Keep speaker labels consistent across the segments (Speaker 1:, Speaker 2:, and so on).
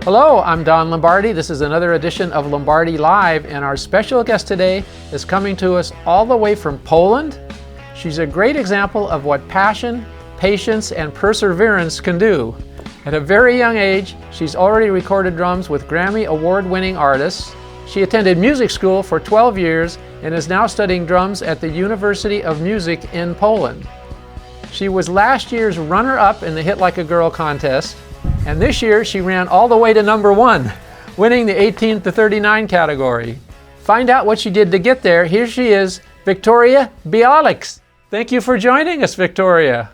Speaker 1: Hello, I'm Don Lombardi. This is another edition of Lombardi Live, and our special guest today is coming to us all the way from Poland. She's a great example of what passion, patience, and perseverance can do. At a very young age, she's already recorded drums with Grammy award-winning artists. She attended music school for 12 years and is now studying drums at the University of Music in Poland. She was last year's runner-up in the Hit Like a Girl contest, and this year she ran all the way to #1, winning the 18 to 39 category. Find out what she did to get there. Here she is, Wiktoria Bialic. Thank you for joining us, Wiktoria.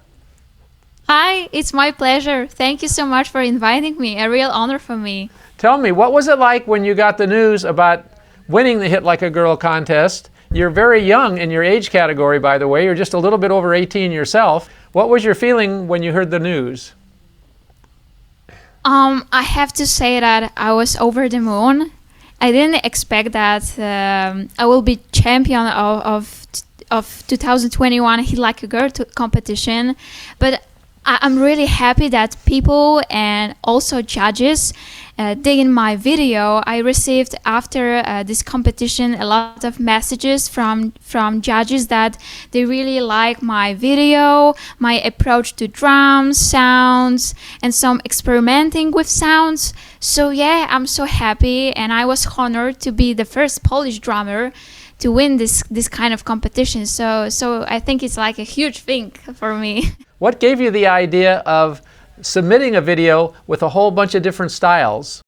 Speaker 2: Hi, it's my pleasure. Thank you so much for inviting me. A real honor for me.
Speaker 1: Tell me, what was it like when you got the news about winning the Hit Like a Girl contest? You're very young in your age category, by the way. You're just a little bit over 18 yourself. What was your feeling when you heard the news?
Speaker 2: I have to say that I was over the moon. I didn't expect that I will be champion of 2021 Hit Like a Girl competition, but I'm really happy that people and also judges dig in my video. I received after this competition a lot of messages from judges that they really like my video, my approach to drums, sounds, and some experimenting with sounds. So yeah, I'm so happy, and I was honored to be the first Polish drummer to win this kind of competition. So I think it's like a huge thing for me.
Speaker 1: What gave you the idea of submitting a video with a whole bunch of different styles?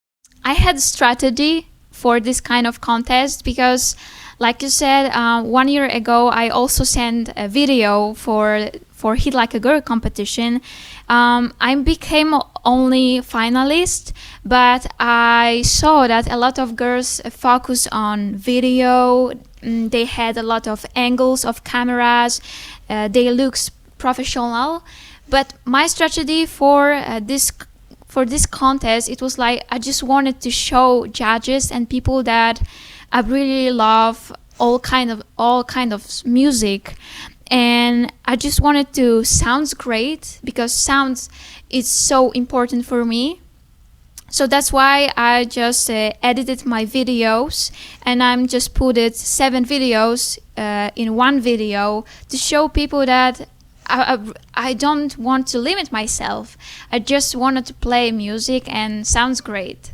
Speaker 2: I had a strategy for this kind of contest because, like you said, 1 year ago I also sent a video for Hit Like a Girl competition. I became only finalist, but I saw that a lot of girls focus on video. They had a lot of angles of cameras. They look professional, but my strategy for this contest, it was like I just wanted to show judges and people that I really love all kind of music, and I just wanted to sound great because sounds is so important for me. So that's why I just edited my videos, and I'm just put it 7 videos in one video to show people that I don't want to limit myself. I just wanted to play music and sounds great.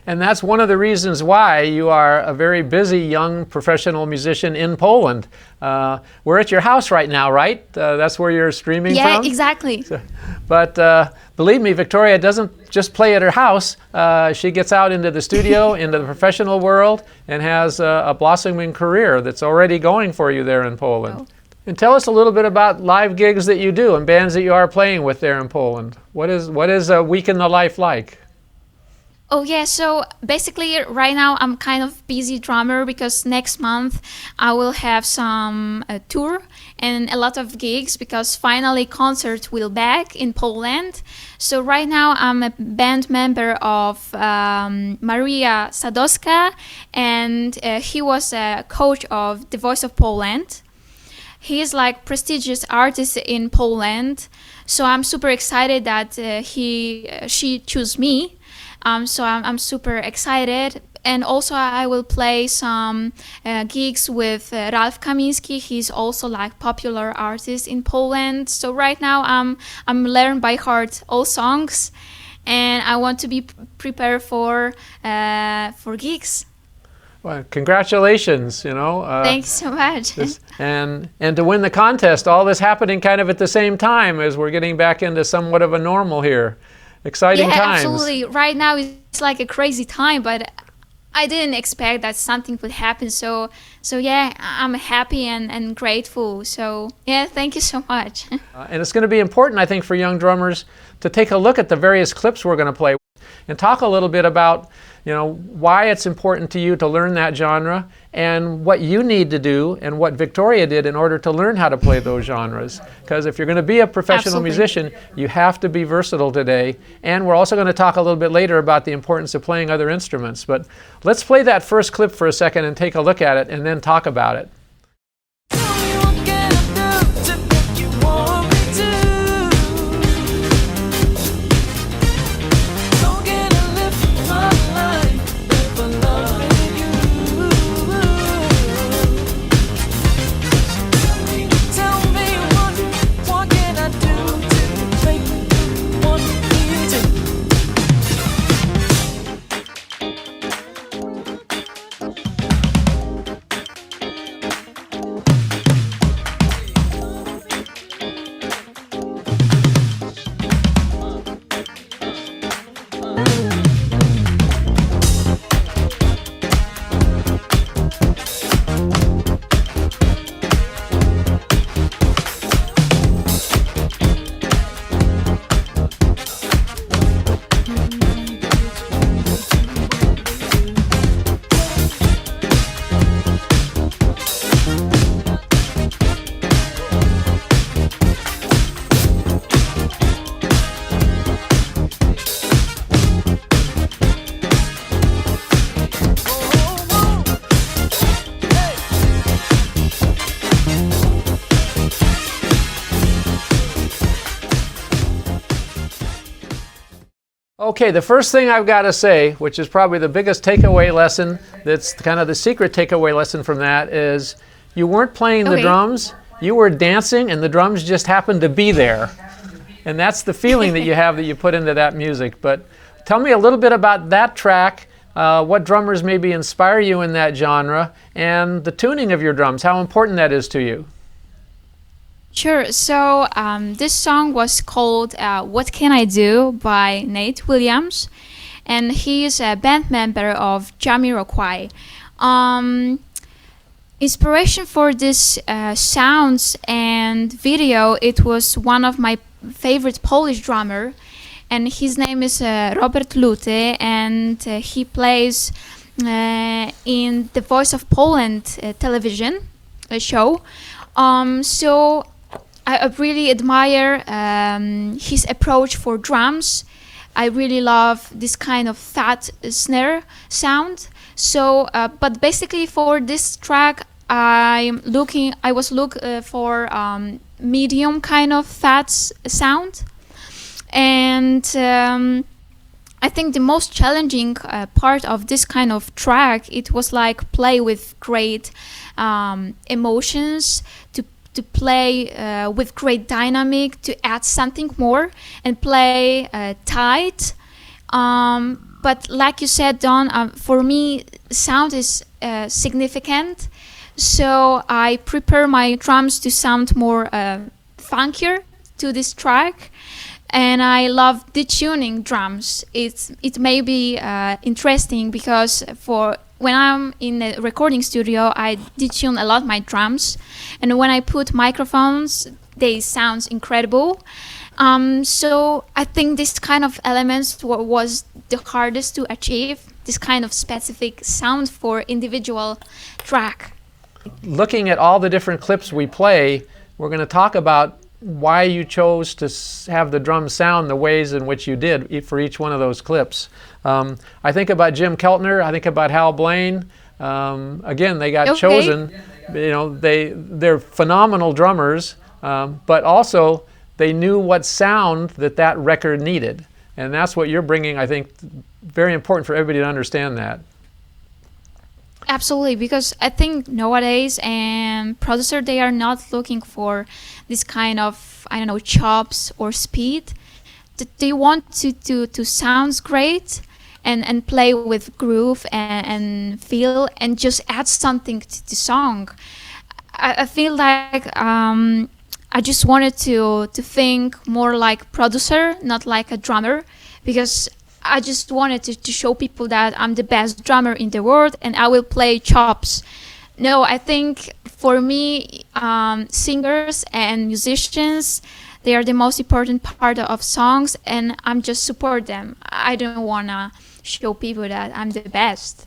Speaker 1: And that's one of the reasons why you are a very busy young professional musician in Poland. We're at your house right now, right? That's where you're streaming from?
Speaker 2: Yeah, exactly.
Speaker 1: But believe me, Wiktoria doesn't just play at her house. She gets out into the studio, into the professional world, and has a blossoming career that's already going for you there in Poland.
Speaker 2: Oh.
Speaker 1: And tell us a little bit about live gigs that you do and bands that you are playing with there in Poland. What is a week in the life like?
Speaker 2: Oh yeah, so basically right now I'm kind of busy drummer because next month I will have some tour and a lot of gigs because finally concerts will back in Poland. So right now I'm a band member of Maria Sadowska, and he was a coach of The Voice of Poland. He is like prestigious artist in Poland, so I'm super excited that she chose me. So I'm super excited, and also I will play some gigs with Ralf Kamiński. He's also like popular artist in Poland. So right now I'm learning by heart all songs, and I want to be prepared for gigs.
Speaker 1: Well, congratulations, you know.
Speaker 2: Thanks so much.
Speaker 1: And to win the contest, all this happening kind of at the same time as we're getting back into somewhat of a normal here. Exciting times.
Speaker 2: Yeah, absolutely. Right now it's like a crazy time, but I didn't expect that something would happen. So yeah, I'm happy and grateful. So yeah, thank you so much.
Speaker 1: And it's going to be important, I think, for young drummers to take a look at the various clips we're going to play and talk a little bit about, you know, why it's important to you to learn that genre and what you need to do and what Wiktoria did in order to learn how to play those genres. Because if you're going to be a professional musician, you have to be versatile today. And we're also going to talk a little bit later about the importance of playing other instruments. But let's play that first clip for a second and take a look at it and then talk about it. Okay, the first thing I've got to say, which is probably the biggest takeaway lesson, that's kind of the secret takeaway lesson from that, is you weren't playing the drums, you were dancing, and the drums just happened to be there. And that's the feeling that you have that you put into that music. But tell me a little bit about that track, what drummers maybe inspire you in that genre, and the tuning of your drums, how important that is to you.
Speaker 2: Sure. So this song was called What Can I Do by Nate Williams, and he is a band member of Jamiroquai. Inspiration for this sounds and video, it was one of my favorite Polish drummer, and his name is Robert Lute, and he plays in the Voice of Poland television show. So I really admire his approach for drums. I really love this kind of fat snare sound. So, but basically for this track, I was looking for medium kind of fat sound, and I think the most challenging part of this kind of track, it was like play with great emotions, to play with great dynamic, to add something more and play tight. But like you said, Don, for me, sound is significant. So I prepare my drums to sound more funkier to this track. And I love detuning drums. It may be interesting because when I'm in a recording studio, I detune a lot my drums, and when I put microphones, they sound incredible. So I think this kind of elements was the hardest to achieve, this kind of specific sound for individual track.
Speaker 1: Looking at all the different clips we play, we're going to talk about why you chose to have the drums sound the ways in which you did for each one of those clips. I think about Jim Keltner, I think about Hal Blaine. Again, they got chosen. You know, they're phenomenal drummers, but also they knew what sound that record needed. And that's what you're bringing, I think, very important for everybody to understand that.
Speaker 2: Absolutely, because I think nowadays producers, they are not looking for this kind of, I don't know, chops or speed. They want to sound great and play with groove and feel and just add something to the song. I feel like I just wanted to think more like producer, not like a drummer, because I just wanted to show people that I'm the best drummer in the world and I will play chops. No, I think for me, singers and musicians, they are the most important part of songs, and I'm just support them. I don't want to show people that I'm the best.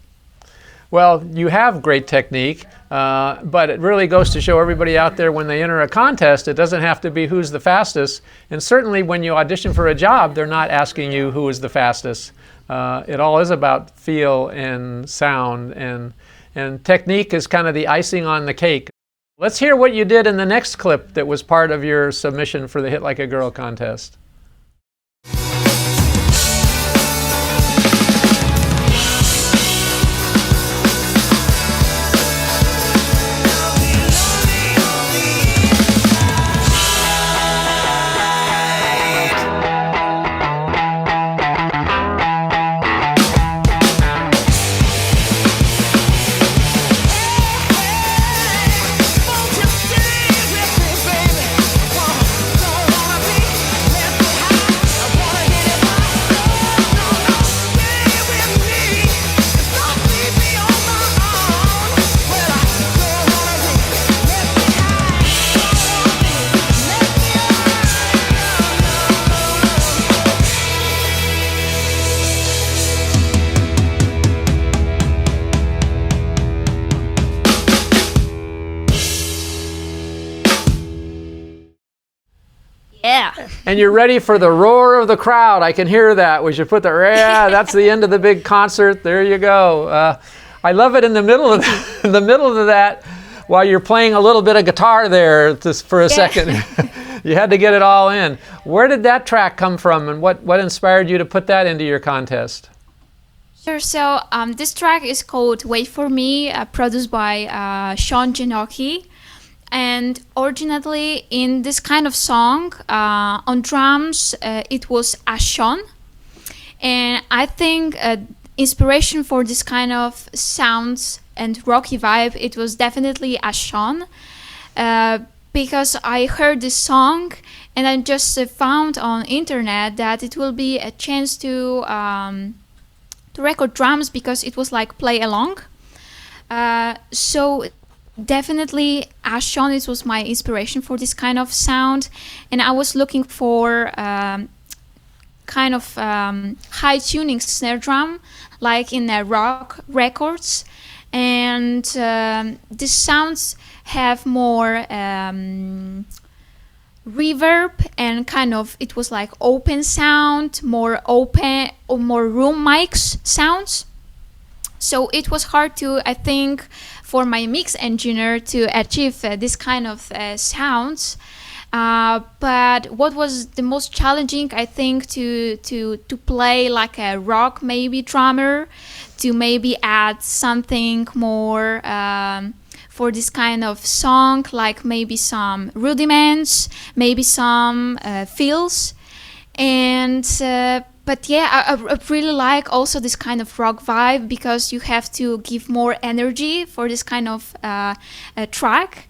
Speaker 1: Well, you have great technique, but it really goes to show everybody out there when they enter a contest, it doesn't have to be who's the fastest. And certainly when you audition for a job, they're not asking you who is the fastest. It all is about feel and sound, and technique is kind of the icing on the cake. Let's hear what you did in the next clip that was part of your submission for the Hit Like a Girl contest.
Speaker 2: Yeah.
Speaker 1: And you're ready for the roar of the crowd. I can hear that. We should put the, yeah, that's the end of the big concert. There you go. I love it in the middle of that while you're playing a little bit of guitar there for a second. You had to get it all in. Where did that track come from, and what inspired you to put that into your contest?
Speaker 2: Sure. So this track is called "Wait for Me," produced by Soan. And originally in this kind of song, on drums, it was Sean. And I think inspiration for this kind of sounds and rocky vibe, it was definitely Sean. Because I heard this song and I just found on internet that it will be a chance to record drums, because it was like play along. So definitely Sean, it was my inspiration for this kind of sound, and I was looking for kind of high tuning snare drum like in rock records, and these sounds have more reverb, and kind of it was like open sound, more open or more room mics sounds. So it was hard to, I think, for my mix engineer to achieve this kind of sounds. But what was the most challenging, I think, to play like a rock maybe drummer, to maybe add something more for this kind of song, like maybe some rudiments, maybe some fills, and but yeah, I really like also this kind of rock vibe, because you have to give more energy for this kind of track.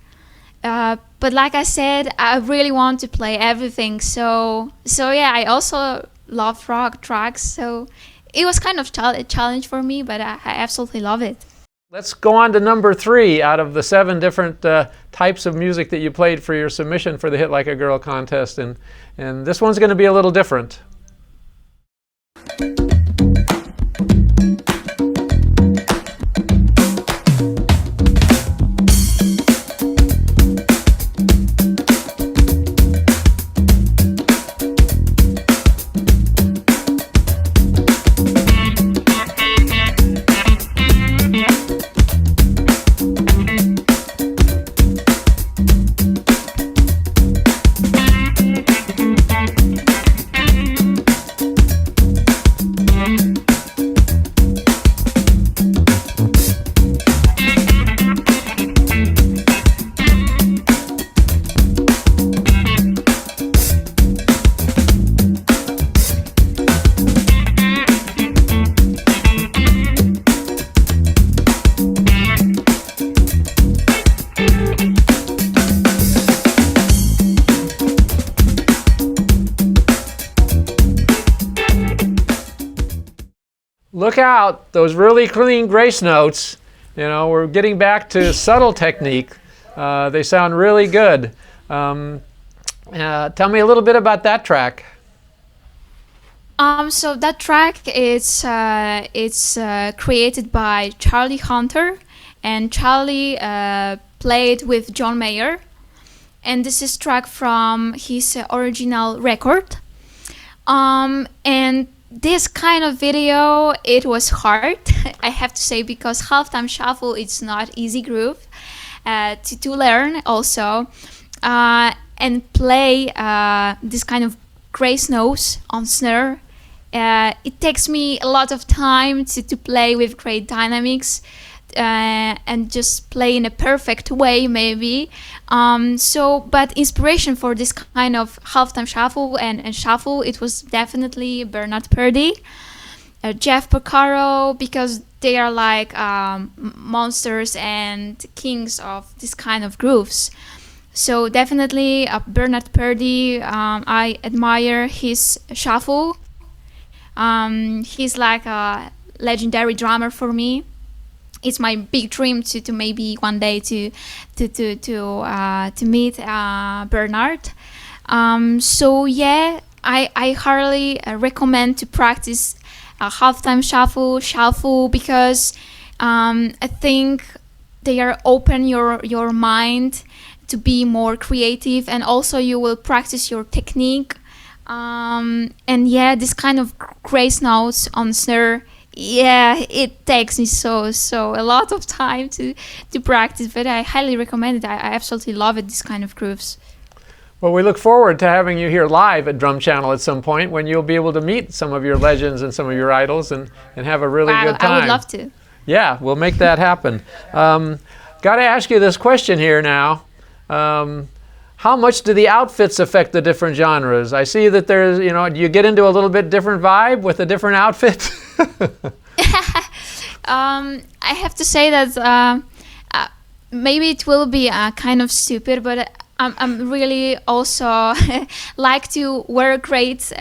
Speaker 2: But like I said, I really want to play everything. So yeah, I also love rock tracks. So it was kind of a challenge for me, but I absolutely love it.
Speaker 1: Let's go on to number 3 out of the 7 different types of music that you played for your submission for the Hit Like a Girl contest. And this one's going to be a little different. Look out, those really clean grace notes. You know, we're getting back to subtle technique. They sound really good. Tell me a little bit about that track.
Speaker 2: So that track is it's created by Charlie Hunter, and Charlie played with John Mayer, and this is track from his original record. And this kind of video, it was hard, I have to say, because halftime shuffle, it's not easy groove to learn also, and play this kind of grace notes on snare. It takes me a lot of time to play with great dynamics and just play in a perfect way, maybe. But inspiration for this kind of halftime shuffle and shuffle, it was definitely Bernard Purdie, Jeff Porcaro, because they are like monsters and kings of this kind of grooves. So definitely Bernard Purdie, I admire his shuffle. He's like a legendary drummer for me. It's my big dream to maybe one day to meet Bernard. So yeah, I highly recommend to practice halftime shuffle, because I think they are open your mind to be more creative, and also you will practice your technique. And yeah, this kind of grace notes on snare, yeah, it takes me so a lot of time to practice, but I highly recommend it. I absolutely love it, this kind of grooves.
Speaker 1: Well, we look forward to having you here live at Drum Channel at some point when you'll be able to meet some of your legends and some of your idols and have a really good time.
Speaker 2: I would love to.
Speaker 1: Yeah, we'll make that happen. Got to ask you this question here now. How much do the outfits affect the different genres? I see that there's, you know, do you get into a little bit different vibe with a different outfit?
Speaker 2: I have to say that maybe it will be kind of stupid, but I'm really also like to wear great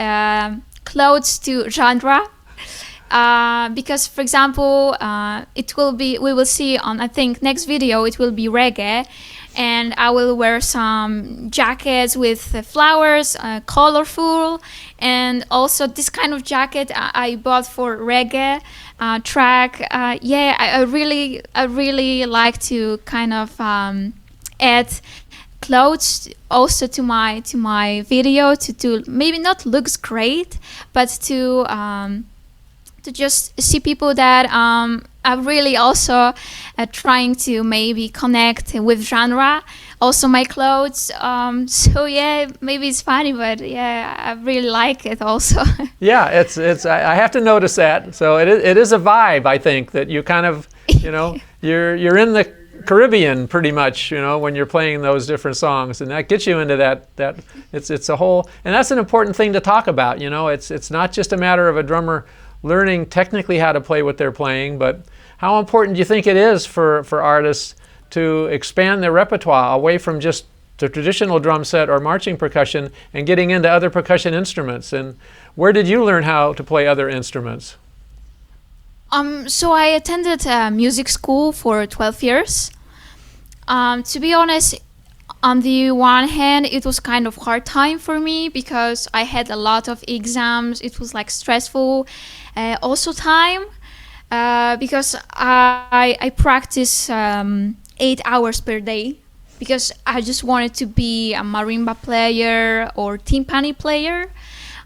Speaker 2: clothes to genre. Because, for example, we will see on, I think, next video, it will be reggae, and I will wear some jackets with flowers, colorful, and also this kind of jacket I bought for reggae track. Yeah, I really like to kind of add clothes also to my video to maybe not looks great, but to just see people that are really also trying to maybe connect with genre, also my clothes. So yeah, maybe it's funny, but yeah, I really like it also.
Speaker 1: Yeah, it's I have to notice that. So it is a vibe, I think, that you kind of, you know, you're in the Caribbean pretty much, you know, when you're playing those different songs, and that gets you into that it's a whole, and that's an important thing to talk about, you know. It's not just a matter of a drummer learning technically how to play what they're playing, but how important do you think it is for artists to expand their repertoire away from just the traditional drum set or marching percussion and getting into other percussion instruments? And where did you learn how to play other instruments?
Speaker 2: So I attended music school for 12 years. To be honest, on the one hand, it was kind of hard time for me because I had a lot of exams. It was like stressful. Also time because I practice 8 hours per day because I just wanted to be a marimba player or timpani player.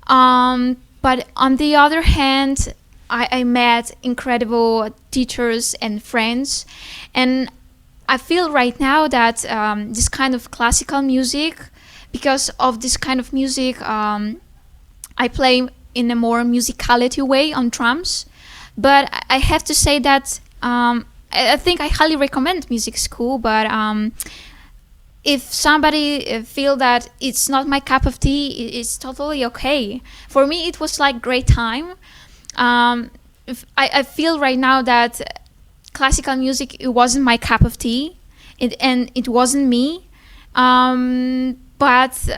Speaker 2: But on the other hand, I met incredible teachers and friends, and I feel right now that this kind of classical music, because of this kind of music, I play in a more musicality way on drums. But I have to say that I think I highly recommend music school, but if somebody feel that it's not my cup of tea, it's totally okay. For me, it was like great time. I feel right now that classical music, it wasn't my cup of tea, and it wasn't me. But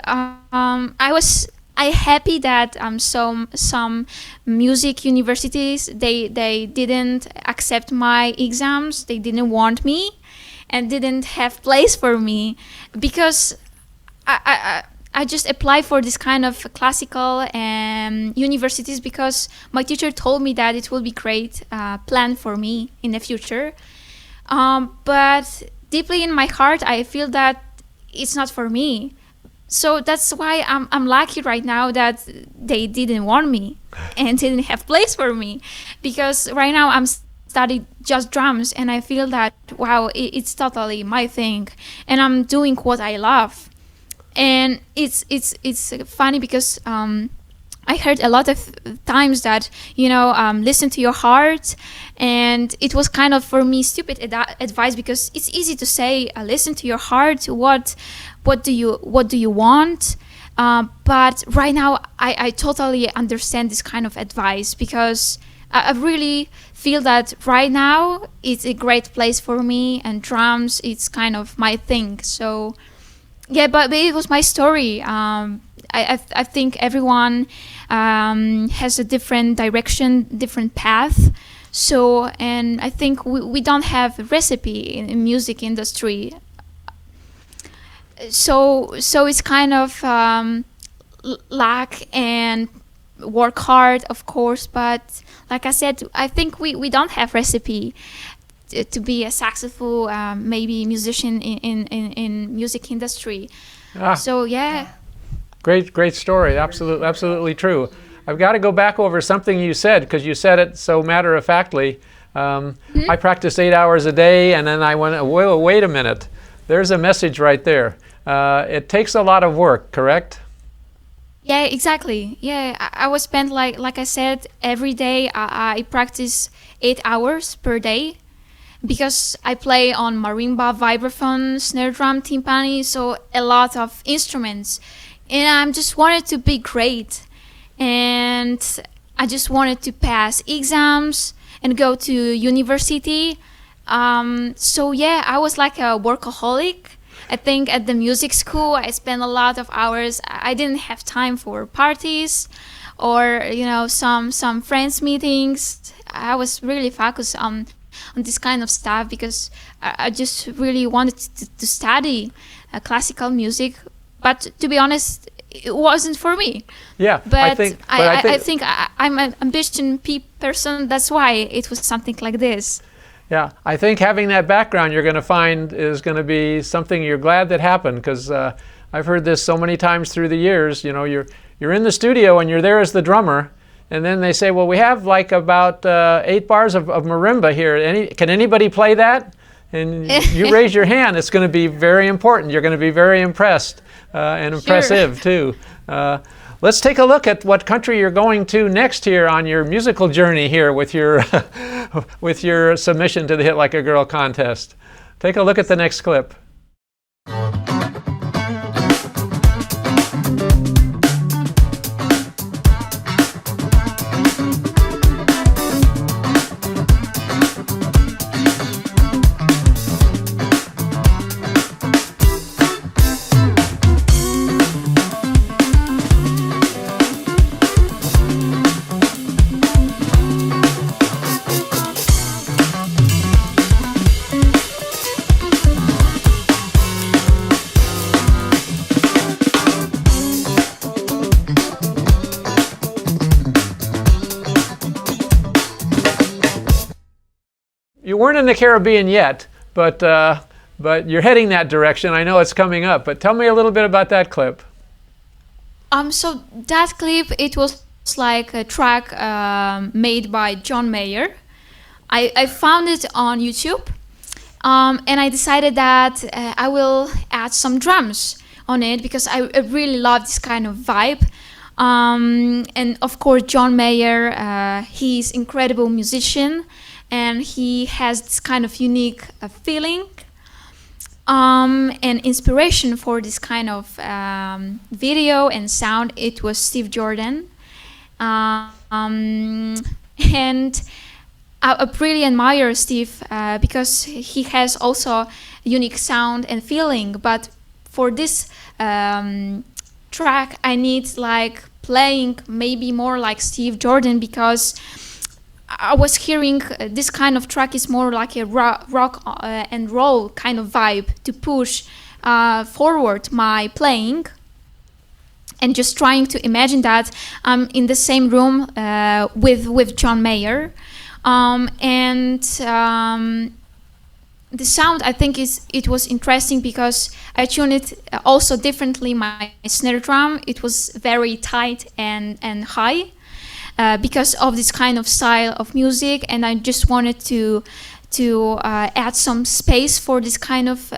Speaker 2: I happy that some music universities they didn't accept my exams. They didn't want me, and didn't have place for me, because I just applied for this kind of classical universities because my teacher told me that it will be great plan for me in the future. But deeply in my heart, I feel that it's not for me. So that's why I'm lucky right now that they didn't want me and didn't have place for me, because right now I'm studying just drums, and I feel that wow, it's totally my thing, and I'm doing what I love. And it's funny because I heard a lot of times that, you know, listen to your heart, and it was kind of for me stupid advice, because it's easy to say listen to your heart. What do you want? But right now I totally understand this kind of advice, because I really feel that right now it's a great place for me, and drums, it's kind of my thing. So yeah, but it was my story. I think everyone has a different direction, different path. So, and I think we don't have a recipe in music industry. So it's kind of luck and work hard, of course. But like I said, I think we don't have recipe to be a successful maybe musician in music industry. So yeah.
Speaker 1: Great story. Absolutely true. I've got to go back over something you said, because you said it so matter-of-factly. I practiced 8 hours a day, and then I went, wait a minute. There's a message right there. it takes a lot of work, correct?
Speaker 2: Yeah, exactly. Yeah, I would spend like I said, every day I practice 8 hours per day because I play on marimba, vibraphone, snare drum, timpani, so a lot of instruments. And I just wanted to be great. And I just wanted to pass exams and go to university. So yeah, I was like a workaholic. I think at the music school I spent a lot of hours. I didn't have time for parties or some friends meetings. I was really focused on this kind of stuff because I just really wanted to study classical music. But to be honest, it wasn't for me.
Speaker 1: Yeah,
Speaker 2: But I think I'm an ambitious person. That's why it was something like this.
Speaker 1: Yeah, I think having that background you're going to find is going to be something you're glad that happened, because I've heard this so many times through the years. You're in the studio and you're there as the drummer, and then they say, well, we have like about 8 bars of marimba here. Can anybody play that? And you raise your hand. It's going to be very important. You're going to be very impressed and impressive too. Let's take a look at what country you're going to next here on your musical journey here with your with your submission to the Hit Like a Girl contest. Take a look at the next clip. You weren't in the Caribbean yet, but you're heading that direction. I know it's coming up, but tell me a little bit about that clip.
Speaker 2: So that clip, it was like a track made by John Mayer. I found it on YouTube, and I decided that I will add some drums on it because I really love this kind of vibe. And of course, John Mayer, he's incredible musician. And he has this kind of unique feeling and inspiration for this kind of video and sound. It was Steve Jordan. And I really admire Steve because he has also a unique sound and feeling. But for this track, I need like playing maybe more like Steve Jordan, because I was hearing this kind of track is more like a rock and roll kind of vibe to push forward my playing, and just trying to imagine that I'm in the same room with John Mayer, and the sound, I think it was interesting because I tuned it also differently. My snare drum, it was very tight and high. Because of this kind of style of music, and I just wanted to add some space for this kind of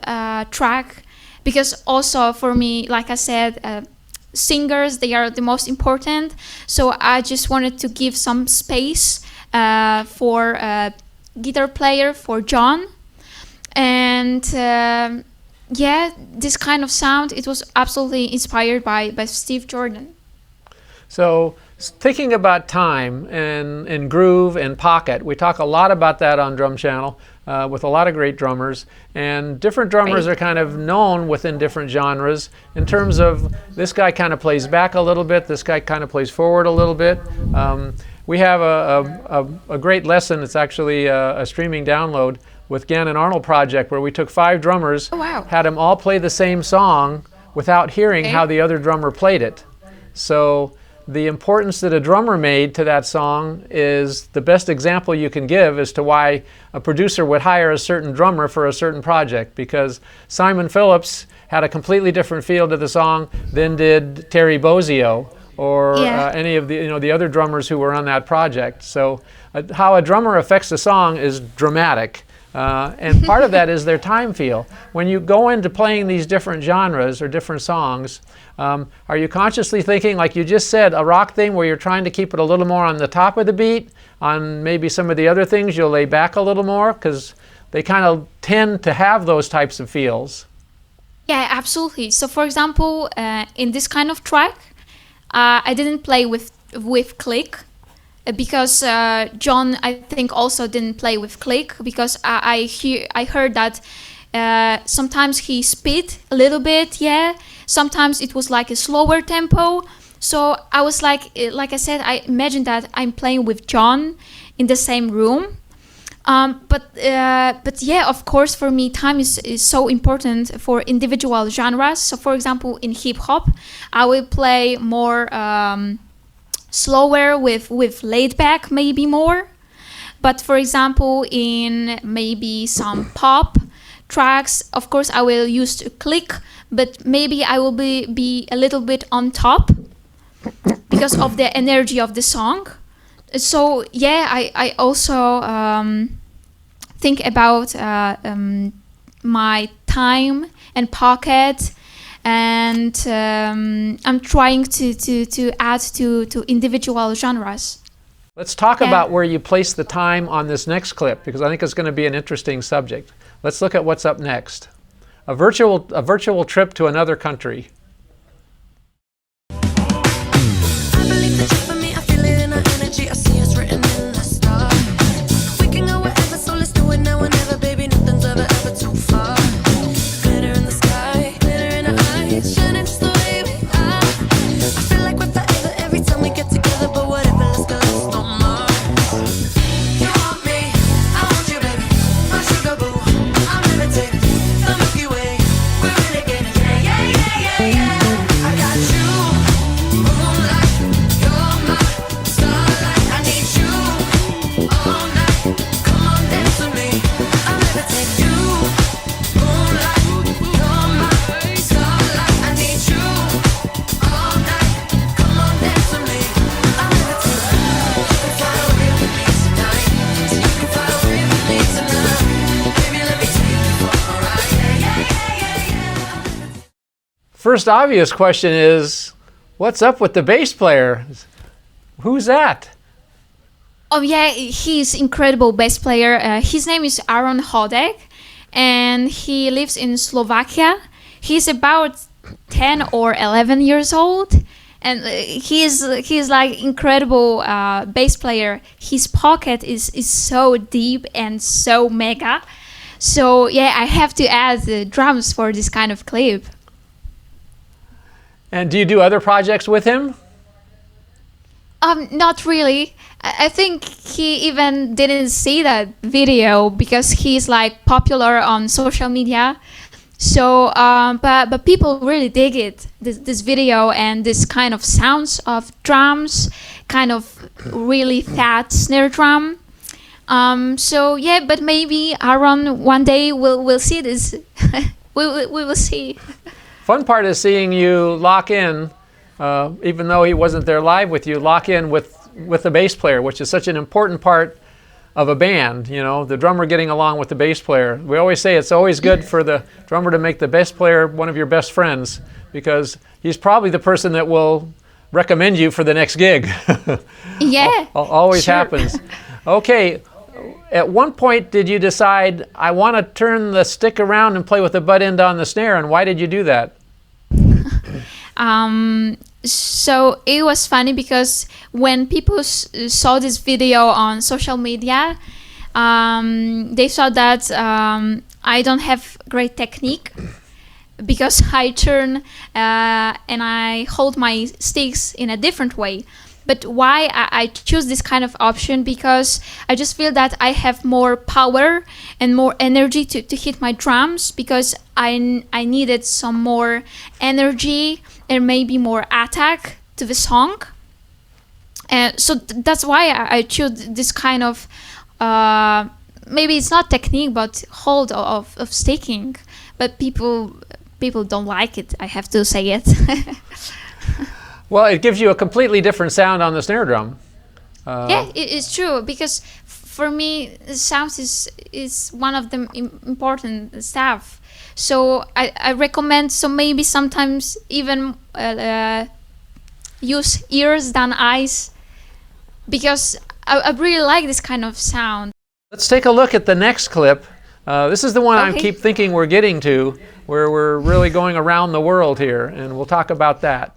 Speaker 2: track, because also for me, like I said, singers, they are the most important, so I just wanted to give some space for guitar player, for John, and yeah, this kind of sound, it was absolutely inspired by Steve Jordan.
Speaker 1: So thinking about time and groove and pocket, we talk a lot about that on Drum Channel with a lot of great drummers, and different drummers are kind of known within different genres in terms of this guy kind of plays back a little bit, this guy kind of plays forward a little bit. We have a great lesson. It's actually a streaming download with Gannon Arnold Project, where we took 5 drummers, had them all play the same song without hearing how the other drummer played it. So the importance that a drummer made to that song is the best example you can give as to why a producer would hire a certain drummer for a certain project, because Simon Phillips had a completely different feel to the song than did Terry Bozzio or any of the the other drummers who were on that project. So how a drummer affects the song is dramatic. And part of that is their time feel. When you go into playing these different genres or different songs, are you consciously thinking, like you just said, a rock thing where you're trying to keep it a little more on the top of the beat? On maybe some of the other things you'll lay back a little more? Because they kind of tend to have those types of feels.
Speaker 2: Yeah, absolutely. So for example, in this kind of track, I didn't play with click, because John, I think, also didn't play with click, because I heard that sometimes he speed a little bit, yeah. Sometimes it was like a slower tempo. So I was like I said, I imagined that I'm playing with John in the same room. But yeah, of course, for me, time is so important for individual genres. So for example, in hip hop, I will play more slower with laid back, maybe more. But for example, in maybe some pop tracks, of course, I will use a click, but maybe I will be a little bit on top because of the energy of the song. So yeah, I also think about my time and pocket, and I'm trying to add to individual genres.
Speaker 1: Let's talk about where you place the time on this next clip, because I think it's going to be an interesting subject. Let's look at what's up next. A virtual trip to another country. First obvious question is, what's up with the bass player? Who's that?
Speaker 2: Oh yeah, he's incredible bass player. His name is Aaron Hodek, and he lives in Slovakia. He's about 10 or 11 years old, and he's like incredible bass player. His pocket is so deep and so mega. So yeah, I have to add the drums for this kind of clip.
Speaker 1: And do you do other projects with him?
Speaker 2: Not really. I think he even didn't see that video because he's like popular on social media. So, but people really dig it. This video and this kind of sounds of drums, kind of really fat snare drum. So yeah, but maybe Aaron one day will see this. we will see.
Speaker 1: Fun part is seeing you lock in, even though he wasn't there live with you, lock in with the bass player, which is such an important part of a band, you know, the drummer getting along with the bass player. We always say it's always good for the drummer to make the bass player one of your best friends, because he's probably the person that will recommend you for the next gig.
Speaker 2: Yeah.
Speaker 1: Always
Speaker 2: sure.
Speaker 1: happens. Okay. At one point, did you decide, I want to turn the stick around and play with the butt end on the snare, and why did you do that?
Speaker 2: So it was funny because when people saw this video on social media, they saw that I don't have great technique because I turn and I hold my sticks in a different way. But why I choose this kind of option? Because I just feel that I have more power and more energy to hit my drums, because I needed some more energy and maybe more attack to the song. And so that's why I choose this kind of, maybe it's not technique, but hold of sticking. But people don't like it, I have to say it.
Speaker 1: Well, it gives you a completely different sound on the snare drum.
Speaker 2: Yeah, it's true, because for me, sounds is one of the important stuff. So I recommend, so maybe sometimes even use ears than eyes, because I really like this kind of sound.
Speaker 1: Let's take a look at the next clip. This is the one I
Speaker 2: Okay.
Speaker 1: keep thinking we're getting to, where we're really going around the world here, and we'll talk about that.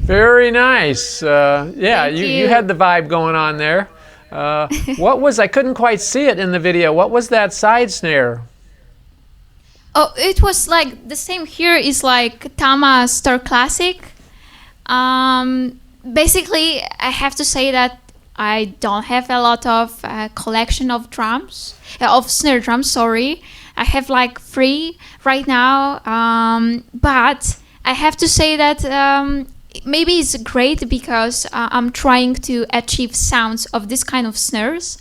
Speaker 1: Very nice. Yeah,
Speaker 2: Thank
Speaker 1: you
Speaker 2: you.
Speaker 1: had the vibe going on there. What was, I couldn't quite see it in the video. What was that side snare?
Speaker 2: Oh, it was like the same here is like Tama Star Classic. Basically, I have to say that I don't have a lot of collection of drums, of snare drums, sorry. I have like 3 right now, but I have to say that maybe it's great because I'm trying to achieve sounds of this kind of snares,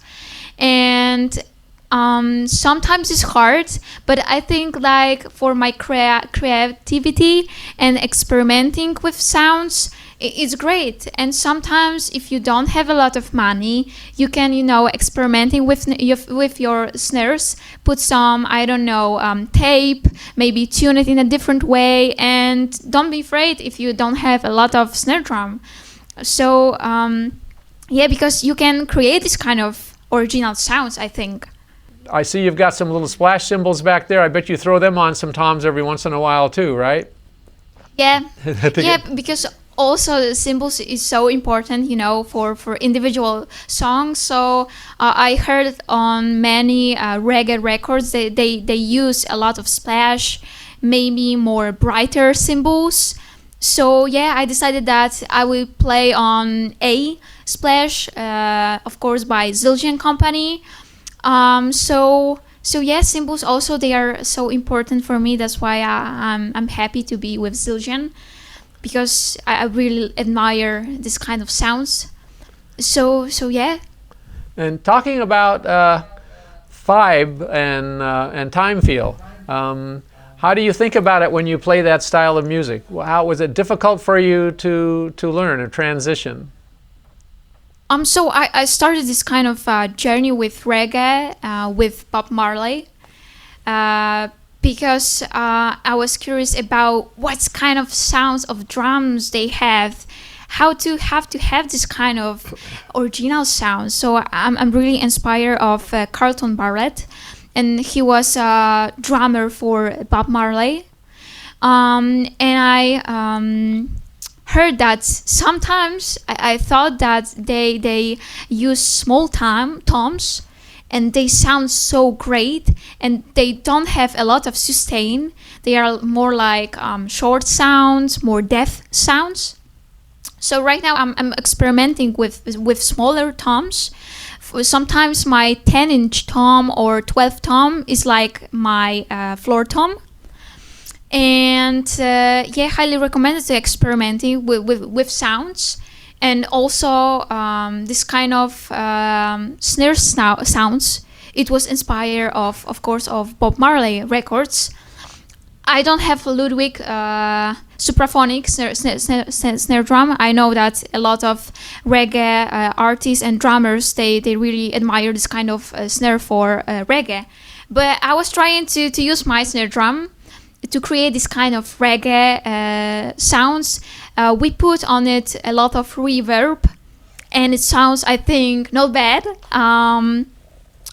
Speaker 2: and sometimes it's hard, but I think like for my creativity and experimenting with sounds, it's great. And sometimes if you don't have a lot of money, you can, experimenting with your snares, put some, I don't know, tape, maybe tune it in a different way, and don't be afraid if you don't have a lot of snare drum. So yeah, because you can create this kind of original sounds, I think.
Speaker 1: I see you've got some little splash cymbals back there. I bet you throw them on some toms every once in a while too, right?
Speaker 2: Yeah, yeah, because also the cymbals is so important, for individual songs. So I heard on many reggae records they use a lot of splash, maybe more brighter cymbals. So yeah, I decided that I will play on A splash, of course by Zildjian Company. So yeah, cymbals also, they are so important for me. That's why I'm happy to be with Zildjian, because I really admire this kind of sounds. So yeah.
Speaker 1: And talking about vibe and time feel, how do you think about it when you play that style of music? How was it difficult for you to learn or transition?
Speaker 2: So I started this kind of journey with reggae with Bob Marley, because I was curious about what kind of sounds of drums they have, how to have this kind of original sound. So I'm really inspired of Carlton Barrett, and he was a drummer for Bob Marley, and I heard that sometimes I thought that they use small toms, and they sound so great, and they don't have a lot of sustain. They are more like short sounds, more depth sounds. So right now I'm experimenting with smaller toms. Sometimes my 10-inch tom or 12 tom is like my floor tom. And yeah, highly recommended to experimenting with sounds, and also this kind of snare sounds. It was inspired of course of Bob Marley records. I don't have a Ludwig supraphonic snare drum. I know that a lot of reggae artists and drummers they really admire this kind of snare for reggae, but I was trying to use my snare drum to create this kind of reggae sounds. We put on it a lot of reverb, and it sounds, I think, not bad.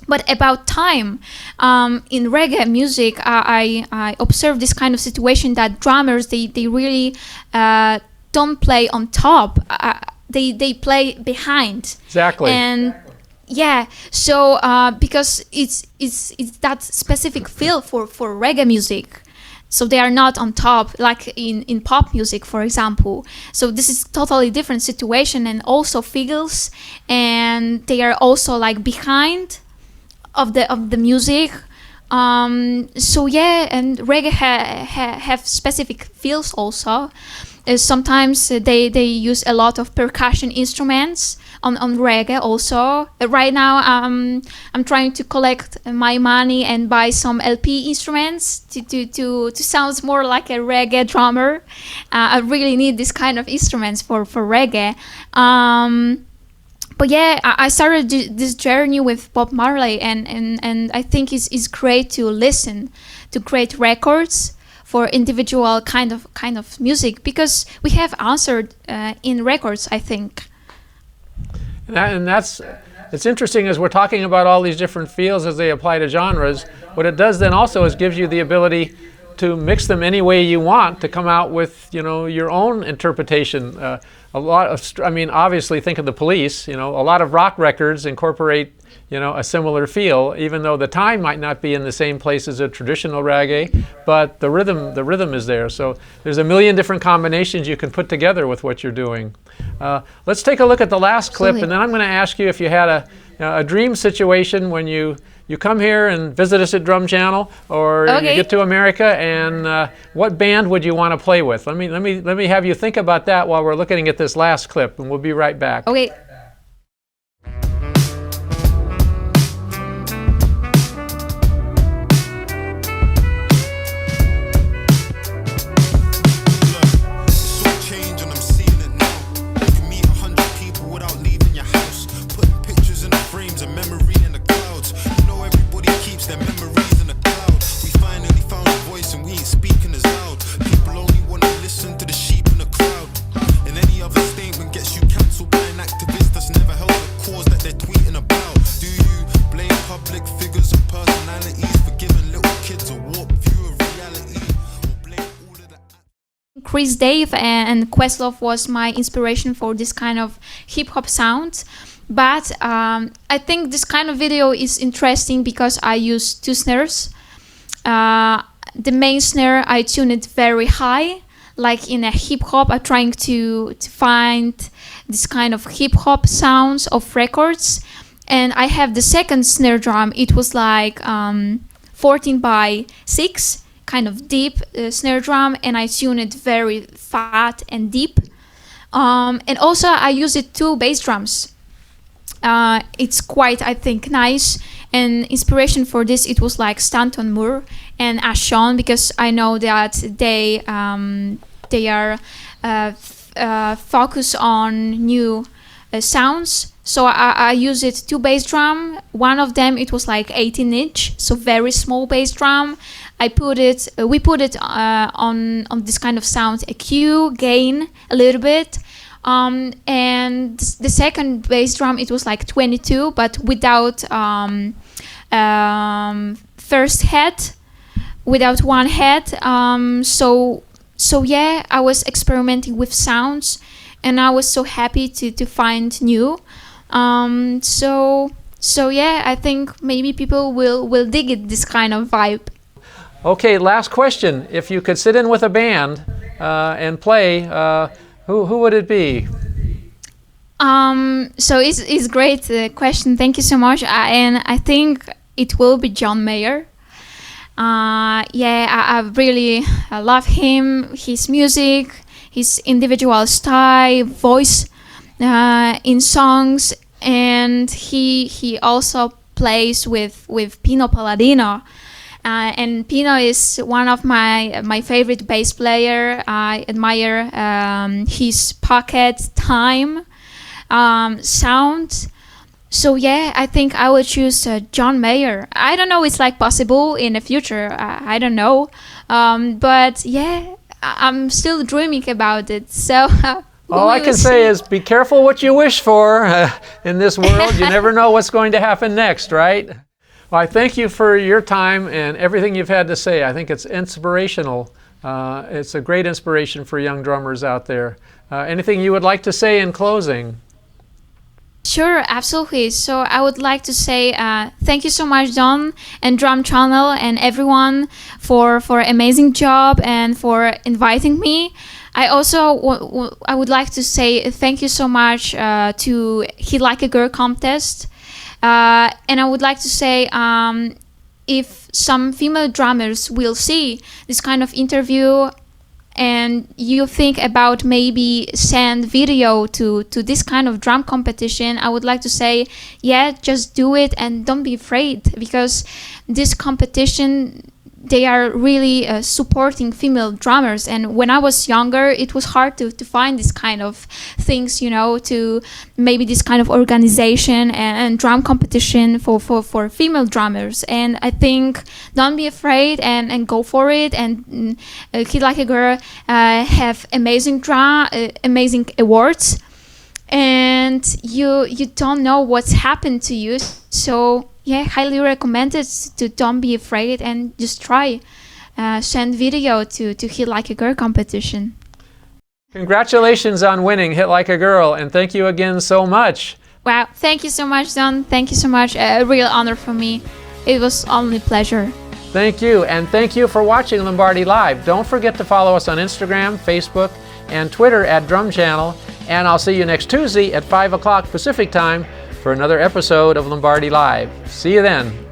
Speaker 2: But about time, in reggae music, I observed this kind of situation that drummers, they really don't play on top. They play behind.
Speaker 1: Exactly.
Speaker 2: And yeah, so because it's that specific feel for reggae music. So they are not on top like in pop music, for example. So this is totally different situation, and also fiddles, and they are also like behind of the music. So yeah, and reggae have specific feels also. Sometimes they use a lot of percussion instruments on reggae also. Right now I'm trying to collect my money and buy some LP instruments to sound more like a reggae drummer. I really need this kind of instruments for reggae. But yeah, I started this journey with Bob Marley, and I think it's great to listen to great records for individual kind of music, because we have answered in records, I think.
Speaker 1: And it's interesting as we're talking about all these different fields as they apply to genres. What it does then also is gives you the ability to mix them any way you want to come out with, you know, your own interpretation. A lot of, I mean, obviously think of the Police. You know, a lot of rock records incorporate, you know, a similar feel, even though the time might not be in the same place as a traditional reggae, but the rhythm is there. So there's a million different combinations you can put together with what you're doing. Let's take a look at the last clip, and then I'm going to ask you if you had a dream situation when you come here and visit us at Drum Channel, or you get to America, and what band would you want to play with? Let me have you think about that while we're looking at this last clip, and we'll be right back.
Speaker 2: Okay. Chris Dave and Questlove was my inspiration for this kind of hip-hop sound. But I think this kind of video is interesting because I use two snares. The main snare, I tune it very high, like in a hip-hop. I'm trying to find this kind of hip-hop sounds of records. And I have the second snare drum. It was like 14/6. Kind of deep snare drum, and I tune it very fat and deep. And also I use it two bass drums. It's quite, I think, nice. And inspiration for this, it was like Stanton Moore and Ashon, because I know that they are focused on new sounds. So I use it two bass drum. One of them, it was like 18-inch, so very small bass drum. We put it on this kind of sound, EQ, gain a little bit. And the second bass drum, it was like 22, but without first head, without one head. So yeah, I was experimenting with sounds, and I was so happy to find new. So yeah, I think maybe people will dig it, this kind of vibe.
Speaker 1: Okay, last question. If you could sit in with a band and play, who would it be?
Speaker 2: So it's great question. Thank you so much. And I think it will be John Mayer. Yeah, I really love him, his music, his individual style, voice in songs, and he also plays with Pino Palladino. And Pino is one of my favorite bass player. I admire his pocket time sound. So yeah, I think I would choose John Mayer. I don't know, it's like possible in the future. I don't know, but yeah, I'm still dreaming about it. So
Speaker 1: all I can say is be careful what you wish for in this world. You never know what's going to happen next, right? Well, I thank you for your time and everything you've had to say. I think it's inspirational. It's a great inspiration for young drummers out there. Anything you would like to say in closing?
Speaker 2: Sure, absolutely. So I would like to say thank you so much, Don and Drum Channel and everyone for amazing job and for inviting me. I also I would like to say thank you so much to Hit Like a Girl contest. And I would like to say if some female drummers will see this kind of interview and you think about maybe send video to this kind of drum competition, I would like to say, yeah, just do it and don't be afraid, because this competition, they are really supporting female drummers. And when I was younger, it was hard to find this kind of things, you know, to maybe this kind of organization and drum competition for female drummers. And I think don't be afraid and go for it. And Hit Like a Girl have amazing amazing awards. And you don't know what's happened to you. So yeah, highly recommend it to don't be afraid and just try. Send video to Hit Like a Girl competition.
Speaker 1: Congratulations on winning Hit Like a Girl, and thank you again so much.
Speaker 2: Wow, thank you so much, Don. Thank you so much. A real honor for me. It was only pleasure.
Speaker 1: Thank you, and thank you for watching Lombardi Live. Don't forget to follow us on Instagram, Facebook, and Twitter at Drum Channel, and I'll see you next Tuesday at 5 o'clock Pacific Time for another episode of Lombardi Live. See you then.